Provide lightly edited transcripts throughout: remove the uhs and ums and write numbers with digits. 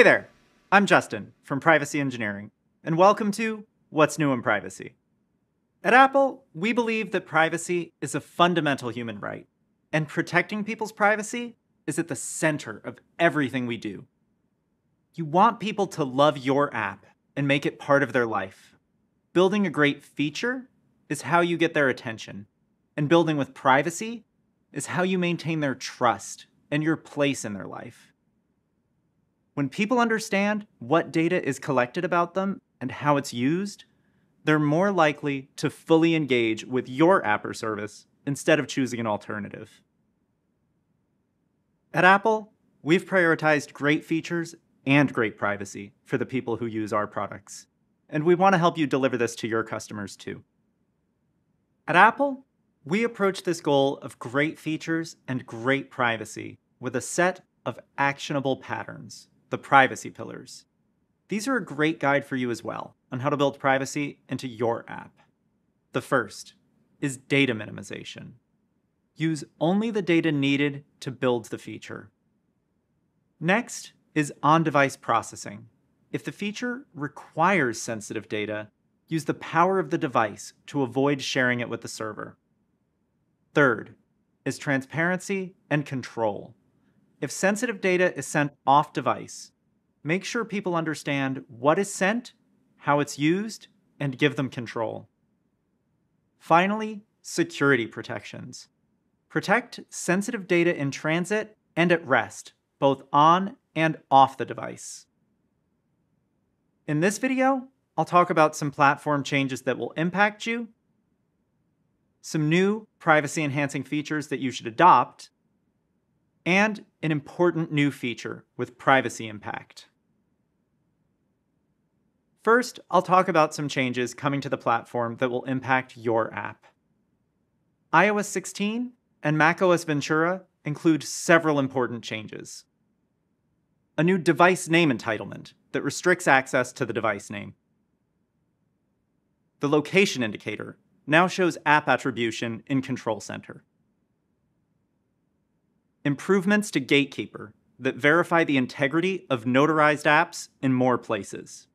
Hey there, I'm Justin from Privacy Engineering, and welcome to What's New in Privacy. At Apple, we believe that privacy is a fundamental human right, and protecting people's privacy is at the center of everything we do. You want people to love your app and make it part of their life. Building a great feature is how you get their attention, and building with privacy is how you maintain their trust and your place in their life. When people understand what data is collected about them and how it's used, they're more likely to fully engage with your app or service instead of choosing an alternative. At Apple, we've prioritized great features and great privacy for the people who use our products, and we want to help you deliver this to your customers too. At Apple, we approach this goal of great features and great privacy with a set of actionable patterns, the privacy pillars. These are a great guide for you as well on how to build privacy into your app. The first is data minimization. Use only the data needed to build the feature. Next is on-device processing. If the feature requires sensitive data, use the power of the device to avoid sharing it with the server. Third is transparency and control. If sensitive data is sent off-device, make sure people understand what is sent, how it's used, and give them control. Finally, security protections. Protect sensitive data in transit and at rest, both on and off the device. In this video, I'll talk about some platform changes that will impact you, some new privacy-enhancing features that you should adopt, and an important new feature with privacy impact. First, I'll talk about some changes coming to the platform that will impact your app. iOS 16 and macOS Ventura include several important changes. A new device name entitlement that restricts access to the device name. The location indicator now shows app attribution in Control Center. Improvements to Gatekeeper that verify the integrity of notarized apps in more places.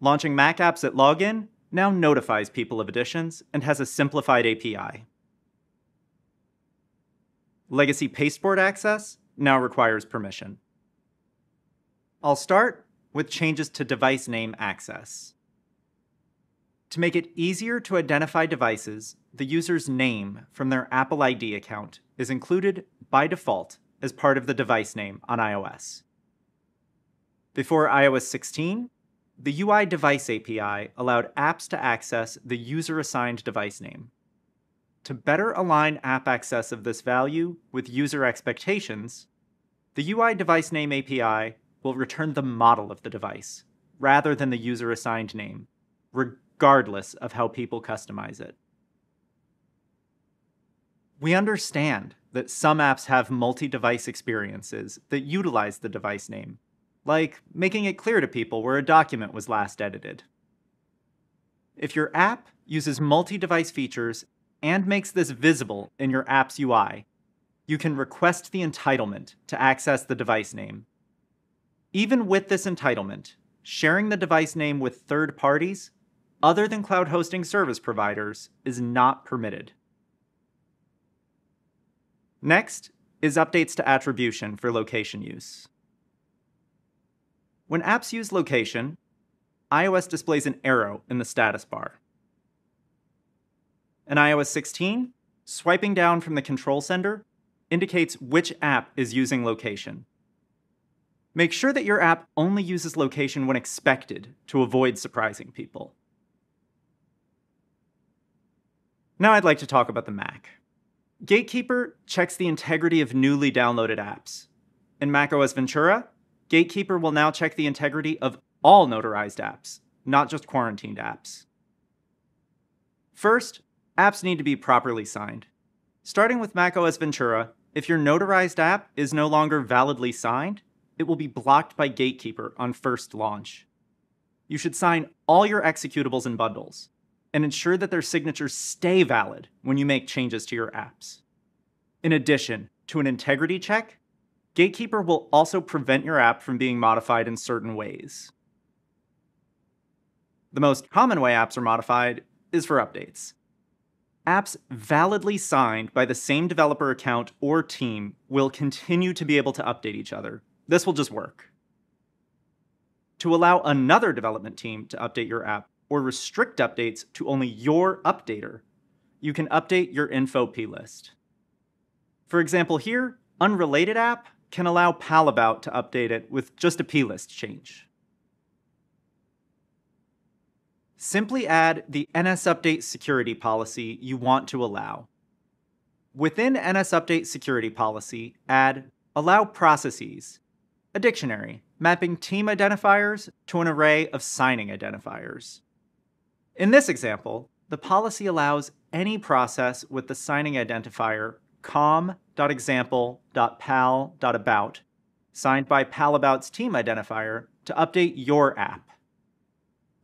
Launching Mac apps at login now notifies people of additions and has a simplified API. Legacy pasteboard access now requires permission. I'll start with changes to device name access. To make it easier to identify devices, the user's name from their Apple ID account is included by default as part of the device name on iOS. Before iOS 16, the UI Device API allowed apps to access the user-assigned device name. To better align app access of this value with user expectations, the UI Device Name API will return the model of the device, rather than the user-assigned name, regardless of how people customize it. We understand that some apps have multi-device experiences that utilize the device name, like making it clear to people where a document was last edited. If your app uses multi-device features and makes this visible in your app's UI, you can request the entitlement to access the device name. Even with this entitlement, sharing the device name with third parties, other than cloud hosting service providers, is not permitted. Next is updates to attribution for location use. When apps use location, iOS displays an arrow in the status bar. In iOS 16, swiping down from the Control Center indicates which app is using location. Make sure that your app only uses location when expected to avoid surprising people. Now I'd like to talk about the Mac. Gatekeeper checks the integrity of newly downloaded apps. In macOS Ventura, Gatekeeper will now check the integrity of all notarized apps, not just quarantined apps. First, apps need to be properly signed. Starting with macOS Ventura, if your notarized app is no longer validly signed, it will be blocked by Gatekeeper on first launch. You should sign all your executables and bundles, and ensure that their signatures stay valid when you make changes to your apps. In addition to an integrity check, Gatekeeper will also prevent your app from being modified in certain ways. The most common way apps are modified is for updates. Apps validly signed by the same developer account or team will continue to be able to update each other. This will just work. To allow another development team to update your app or restrict updates to only your updater, you can update your info plist. For example here, unrelated app can allow Palabout to update it with just a plist change. Simply add the NSUpdate security policy you want to allow. Within NSUpdate security policy, add Allow Processes, a dictionary mapping team identifiers to an array of signing identifiers. In this example, the policy allows any process with the signing identifier com.example.pal.about, signed by Palabout's team identifier, to update your app.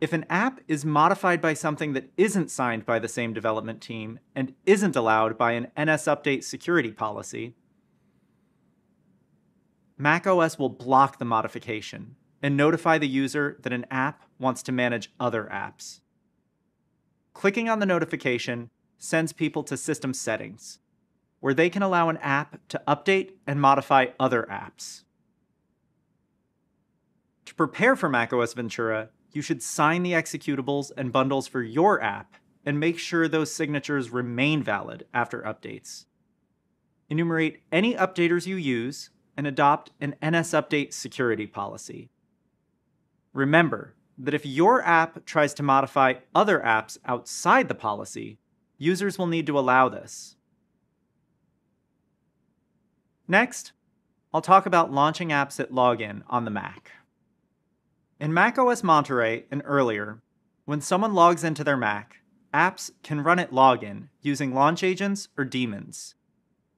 If an app is modified by something that isn't signed by the same development team and isn't allowed by an NSUpdate security policy, macOS will block the modification and notify the user that an app wants to manage other apps. Clicking on the notification sends people to System Settings, where they can allow an app to update and modify other apps. To prepare for macOS Ventura, you should sign the executables and bundles for your app and make sure those signatures remain valid after updates. Enumerate any updaters you use and adopt an NSUpdate security policy. Remember that if your app tries to modify other apps outside the policy, users will need to allow this. Next, I'll talk about launching apps at login on the Mac. In macOS Monterey and earlier, when someone logs into their Mac, apps can run at login using launch agents or daemons.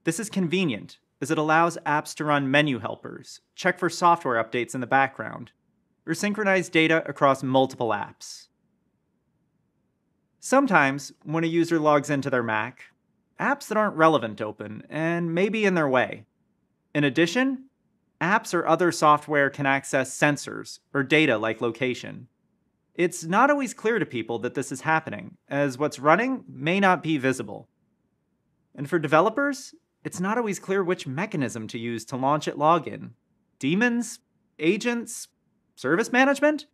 This is convenient as it allows apps to run menu helpers, check for software updates in the background, or synchronize data across multiple apps. Sometimes, when a user logs into their Mac, apps that aren't relevant open and may be in their way. In addition, apps or other software can access sensors or data like location. It's not always clear to people that this is happening, as what's running may not be visible. And for developers, it's not always clear which mechanism to use to launch at login. Daemons? Agents? Service management?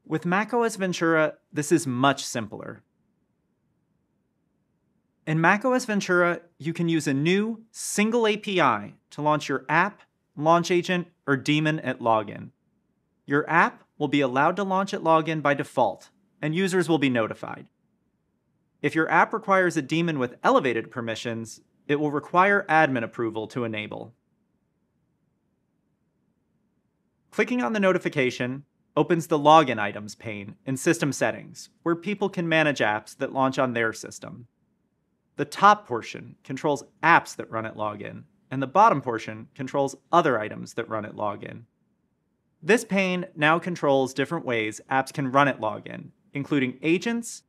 With macOS Ventura, this is much simpler. In macOS Ventura, you can use a new, single API to launch your app, launch agent, or daemon at login. Your app will be allowed to launch at login by default, and users will be notified. If your app requires a daemon with elevated permissions, it will require admin approval to enable. Clicking on the notification opens the Login Items pane in System Settings, where people can manage apps that launch on their system. The top portion controls apps that run at login, and the bottom portion controls other items that run at login. This pane now controls different ways apps can run at login, including agents,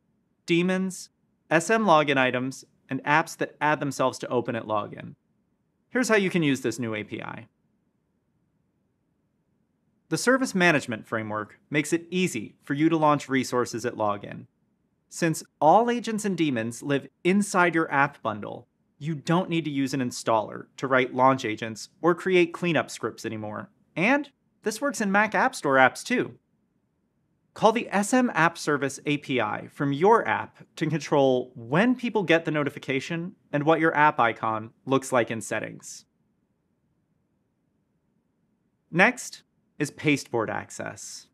daemons, SM login items, and apps that add themselves to open at login. Here's how you can use this new API. The Service Management Framework makes it easy for you to launch resources at login. Since all agents and daemons live inside your app bundle, you don't need to use an installer to write launch agents or create cleanup scripts anymore. And this works in Mac App Store apps too. Call the SM App Service API from your app to control when people get the notification and what your app icon looks like in settings. Next is pasteboard access.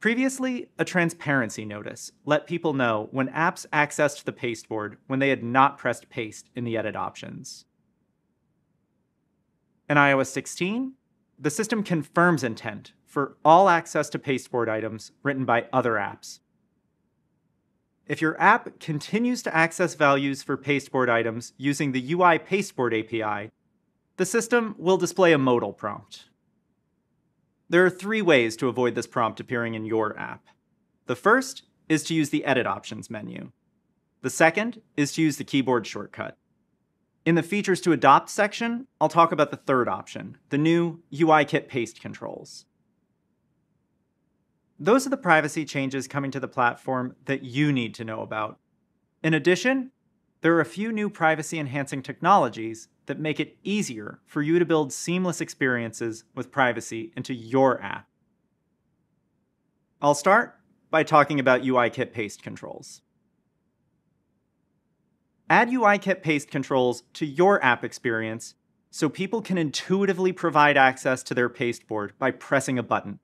Previously, a transparency notice let people know when apps accessed the pasteboard when they had not pressed paste in the edit options. In iOS 16, the system confirms intent for all access to pasteboard items written by other apps. If your app continues to access values for pasteboard items using the UI Pasteboard API, the system will display a modal prompt. There are 3 ways to avoid this prompt appearing in your app. The first is to use the Edit Options menu. The second is to use the keyboard shortcut. In the Features to Adopt section, I'll talk about the third option, the new UIKit paste controls. Those are the privacy changes coming to the platform that you need to know about. In addition, there are a few new privacy-enhancing technologies that make it easier for you to build seamless experiences with privacy into your app. I'll start by talking about UIKit paste controls. Add UIKit paste controls to your app experience so people can intuitively provide access to their pasteboard by pressing a button.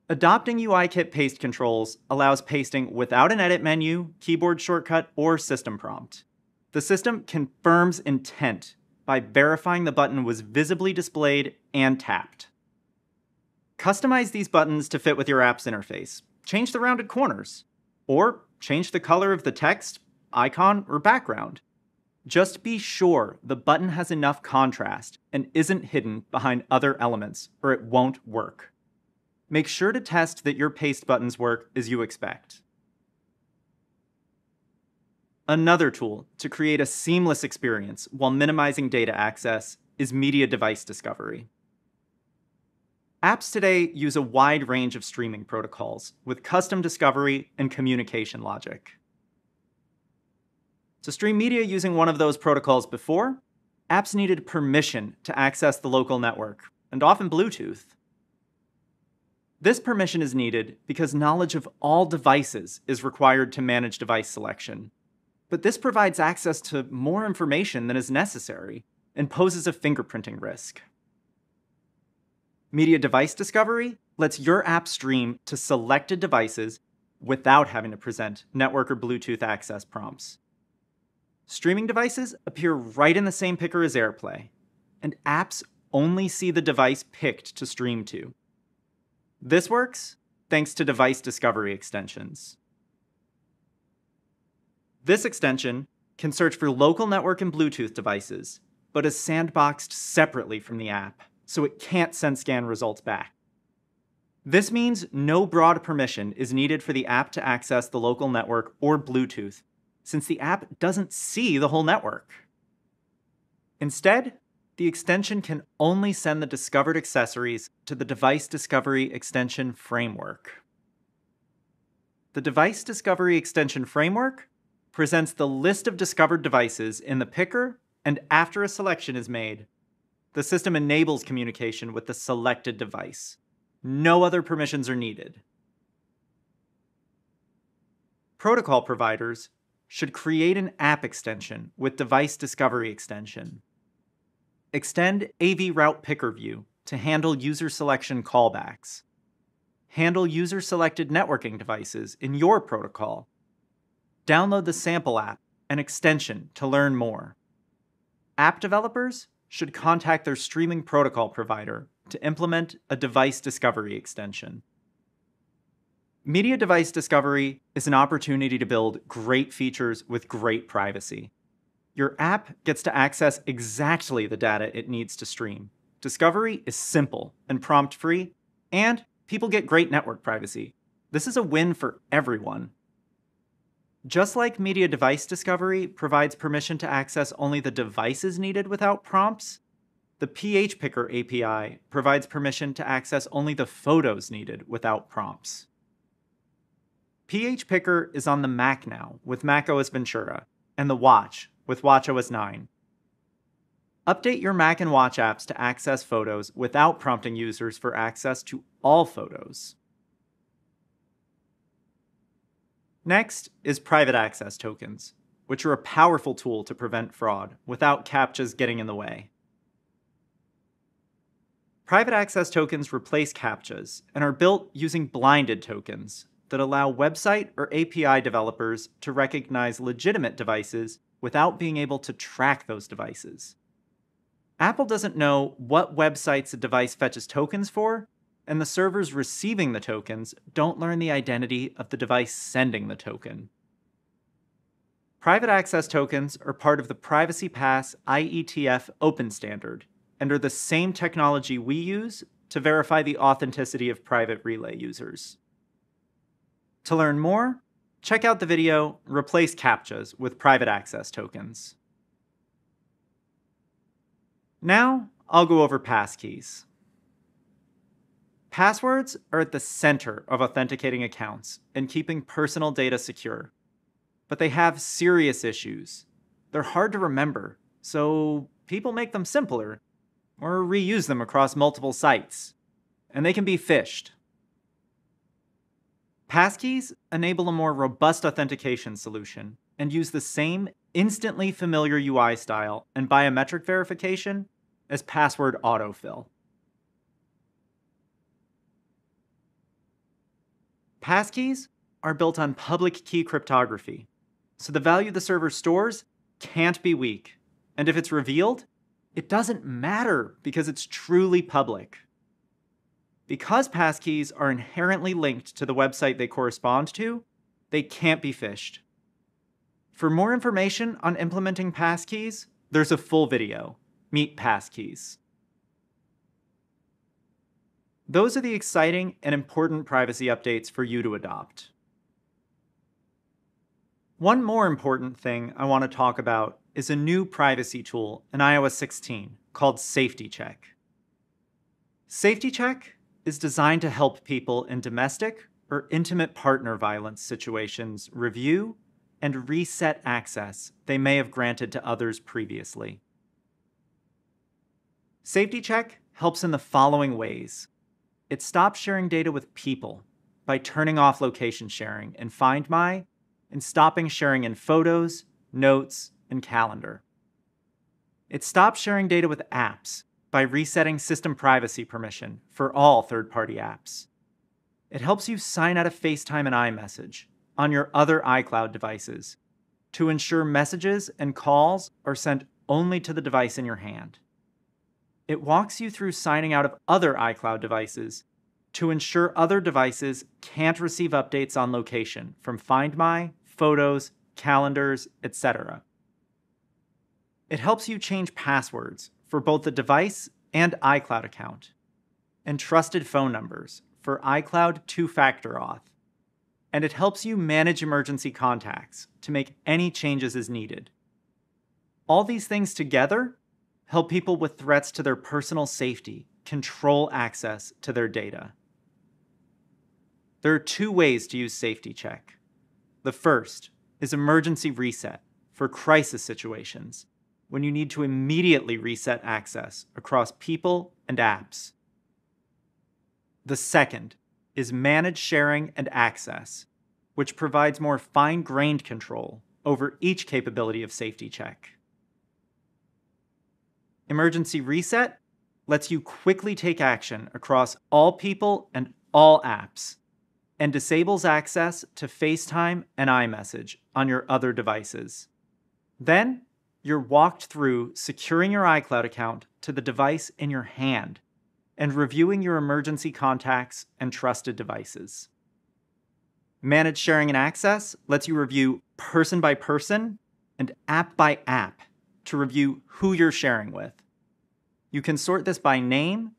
Adopting UIKit paste controls allows pasting without an edit menu, keyboard shortcut, or system prompt. The system confirms intent by verifying the button was visibly displayed and tapped. Customize these buttons to fit with your app's interface. Change the rounded corners, or change the color of the text, icon, or background. Just be sure the button has enough contrast and isn't hidden behind other elements, or it won't work. Make sure to test that your paste buttons work as you expect. Another tool to create a seamless experience while minimizing data access is media device discovery. Apps today use a wide range of streaming protocols with custom discovery and communication logic. To stream media using one of those protocols before, apps needed permission to access the local network, and often Bluetooth. This permission is needed because knowledge of all devices is required to manage device selection. But this provides access to more information than is necessary and poses a fingerprinting risk. Media device discovery lets your app stream to selected devices without having to present network or Bluetooth access prompts. Streaming devices appear right in the same picker as AirPlay, and apps only see the device picked to stream to. This works thanks to device discovery extensions. This extension can search for local network and Bluetooth devices, but is sandboxed separately from the app, so it can't send scan results back. This means no broad permission is needed for the app to access the local network or Bluetooth, since the app doesn't see the whole network. Instead, the extension can only send the discovered accessories to the Device Discovery Extension Framework. The Device Discovery Extension Framework presents the list of discovered devices in the picker, and after a selection is made, the system enables communication with the selected device. No other permissions are needed. Protocol providers should create an app extension with Device Discovery Extension. Extend AV Route Picker View to handle user selection callbacks. Handle user-selected networking devices in your protocol. Download the sample app and extension to learn more. App developers should contact their streaming protocol provider to implement a device discovery extension. Media device discovery is an opportunity to build great features with great privacy. Your app gets to access exactly the data it needs to stream. Discovery is simple and prompt-free, and people get great network privacy. This is a win for everyone. Just like media device discovery provides permission to access only the devices needed without prompts, the PH Picker API provides permission to access only the photos needed without prompts. PH Picker is on the Mac now with macOS Ventura, and the Watch with watchOS 9. Update your Mac and Watch apps to access photos without prompting users for access to all photos. Next is private access tokens, which are a powerful tool to prevent fraud without CAPTCHAs getting in the way. Private access tokens replace CAPTCHAs and are built using blinded tokens that allow website or API developers to recognize legitimate devices without being able to track those devices. Apple doesn't know what websites a device fetches tokens for, and the servers receiving the tokens don't learn the identity of the device sending the token. Private access tokens are part of the Privacy Pass IETF open standard and are the same technology we use to verify the authenticity of private relay users. To learn more, check out the video Replace CAPTCHAs with Private Access Tokens. Now, I'll go over passkeys. Passwords are at the center of authenticating accounts and keeping personal data secure. But they have serious issues. They're hard to remember, so people make them simpler or reuse them across multiple sites. And they can be phished. Passkeys enable a more robust authentication solution and use the same instantly familiar UI style and biometric verification as password autofill. Passkeys are built on public key cryptography, so the value the server stores can't be weak, and if it's revealed, it doesn't matter because it's truly public. Because passkeys are inherently linked to the website they correspond to, they can't be phished. For more information on implementing passkeys, there's a full video. Meet passkeys. Those are the exciting and important privacy updates for you to adopt. One more important thing I want to talk about is a new privacy tool in iOS 16 called Safety Check. Safety Check is designed to help people in domestic or intimate partner violence situations review and reset access they may have granted to others previously. Safety Check helps in the following ways. It stops sharing data with people by turning off location sharing in Find My and stopping sharing in Photos, Notes, and Calendar. It stops sharing data with apps by resetting system privacy permission for all third-party apps. It helps you sign out of FaceTime and iMessage on your other iCloud devices to ensure messages and calls are sent only to the device in your hand. It walks you through signing out of other iCloud devices to ensure other devices can't receive updates on location from Find My, Photos, Calendars, etc. It helps you change passwords for both the device and iCloud account, and trusted phone numbers for iCloud two-factor auth. And it helps you manage emergency contacts to make any changes as needed. All these things together help people with threats to their personal safety control access to their data. There are two ways to use Safety Check. The first is emergency reset for crisis situations, when you need to immediately reset access across people and apps. The second is manage sharing and access, which provides more fine-grained control over each capability of Safety Check. Emergency reset lets you quickly take action across all people and all apps, and disables access to FaceTime and iMessage on your other devices. Then, you're walked through securing your iCloud account to the device in your hand and reviewing your emergency contacts and trusted devices. Manage sharing and access lets you review person by person and app by app to review who you're sharing with. You can sort this by name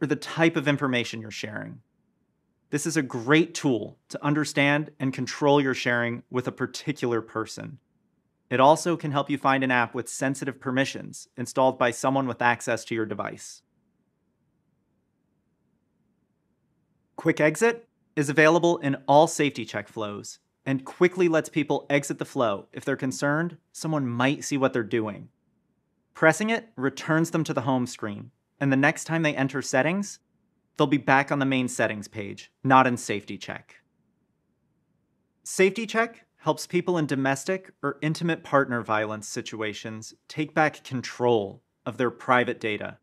or the type of information you're sharing. This is a great tool to understand and control your sharing with a particular person. It also can help you find an app with sensitive permissions installed by someone with access to your device. Quick Exit is available in all Safety Check flows and quickly lets people exit the flow if they're concerned someone might see what they're doing. Pressing it returns them to the home screen, and the next time they enter settings, they'll be back on the main settings page, not in Safety Check. Safety Check helps people in domestic or intimate partner violence situations take back control of their private data.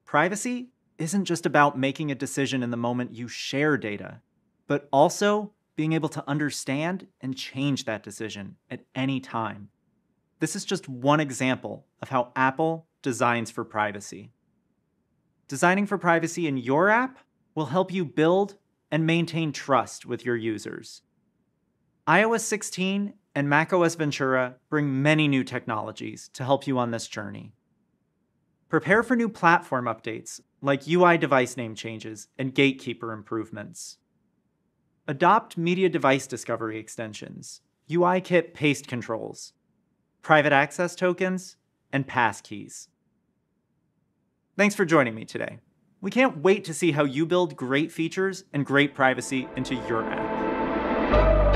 Privacy isn't just about making a decision in the moment you share data, but also being able to understand and change that decision at any time. This is just one example of how Apple designs for privacy. Designing for privacy in your app will help you build and maintain trust with your users. iOS 16 and macOS Ventura bring many new technologies to help you on this journey. Prepare for new platform updates like UI device name changes and gatekeeper improvements. Adopt media device discovery extensions, UIKit paste controls, private access tokens, and passkeys. Thanks for joining me today. We can't wait to see how you build great features and great privacy into your app.